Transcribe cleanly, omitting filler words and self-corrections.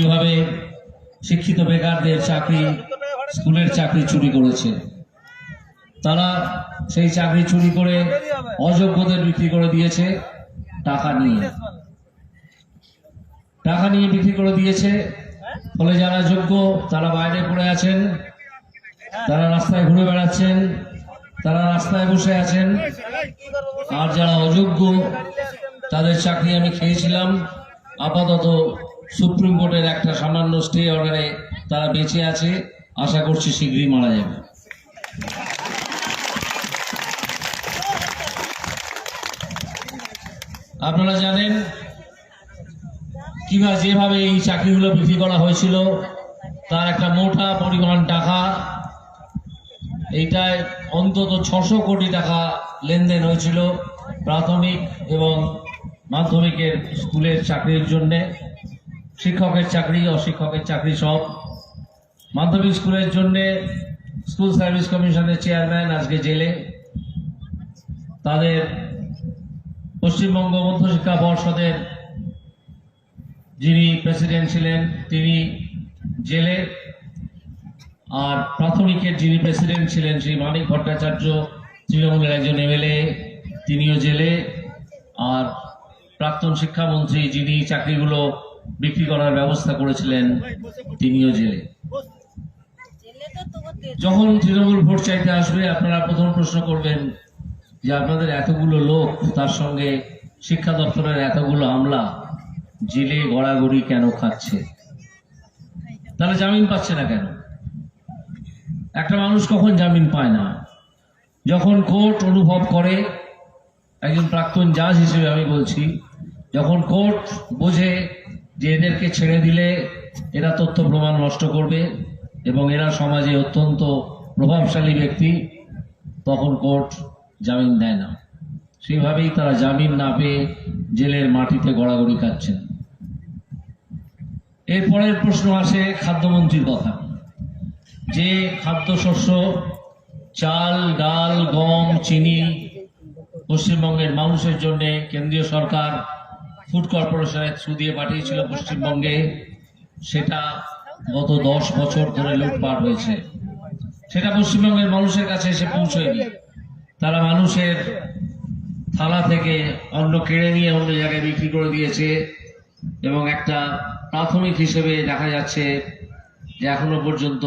যেভাবে শিক্ষিত বেকারদের চাকরি, স্কুলের চাকরি চুরি করেছে, তারা সেই চাকরি চুরি করে অযোগ্যদের বিক্রি করে দিয়েছে টাকা নিয়ে বিক্রি করে দিয়েছে। ফলে যারা যোগ্য তারা বাইরে পড়ে আছেন, তারা রাস্তায় ঘুরে বেড়াচ্ছেন, তারা রাস্তায় বসে আছেন। আর যারা অযোগ্য তাদের চাকরি আমি খেয়েছিলাম। আপাতত সুপ্রিম কোর্টের একটা সামান্য স্টে অর্ডারে তারা বেঁচে আছে, আশা করছি শীঘ্রই মারা যাবে। আপনারা জানেন কিভাবে যেভাবে এই চাকরিগুলো বিক্রি করা হয়েছিল, তার একটা মোটা পরিমাণ টাকা, এইটায় অন্তত 600 কোটি টাকা লেনদেন হয়েছিল প্রাথমিক এবং মাধ্যমিকের স্কুলের চাকরির জন্যে। শিক্ষকের চাকরি, অশিক্ষকের চাকরি সব। মাধ্যমিক স্কুলের জন্যে স্কুল সার্ভিস কমিশনের চেয়ারম্যান আজকে জেলে, তাদের পশ্চিমবঙ্গ মধ্যশিক্ষা পর্ষদের যিনি প্রেসিডেন্ট ছিলেন তিনি জেলে, আর প্রাথমিকের যিনি প্রেসিডেন্ট ছিলেন শ্রী মানিক ভট্টাচার্য, তৃণমূলের একজন এমএলএ, তিনিও জেলে। আর প্রাক্তন শিক্ষামন্ত্রী যিনি চাকরিগুলো বিক্রি করার ব্যবস্থা করেছিলেন তিনিও জেলে। যখন তৃণমূল ভোট চাইতে আসবে, আপনারা প্রথম প্রশ্ন করবেন যে আপনাদের এতগুলো লোক, তার সঙ্গে শিক্ষা দপ্তরের এতগুলো আমলা জেলে গড়াগড়ি কেন খাচ্ছে? তারা জামিন পাচ্ছে না কেন? একটা মানুষ কখন জামিন পায় না? যখন কোর্ট অনুভব করে, একজন প্রাক্তন জাজ হিসেবে আমি বলছি, যখন কোর্ট বোঝে যে এদেরকে ছেড়ে দিলে এরা তথ্য প্রমাণ নষ্ট করবে এবং এরা সমাজে অত্যন্ত প্রভাবশালী ব্যক্তি, তখন কোর্ট জামিন দেয় না। সেভাবেই তারা জামিন না পেয়ে জেলের মাটিতে গড়াগড়ি খাচ্ছেন। এরপরের প্রশ্ন আসে খাদ্যমন্ত্রীর কথা, যে খাদ্যশস্য চাল, ডাল, গম, চিনি পশ্চিমবঙ্গের মানুষের জন্য কেন্দ্রীয় সরকার ফুড কর্পোরেশনের থ্রু দিয়ে পাঠিয়েছিল পশ্চিমবঙ্গে, সেটা গত 10 বছর ধরে লুটপাট হয়েছে। সেটা পশ্চিমবঙ্গের মানুষের কাছে এসে পৌঁছয়নি। তারা মানুষের থালা থেকে অন্ন কেড়ে নিয়ে অন্য জায়গায় বিক্রি করে দিয়েছে এবং একটা প্রাথমিক হিসেবে দেখা যাচ্ছে যে এখনো পর্যন্ত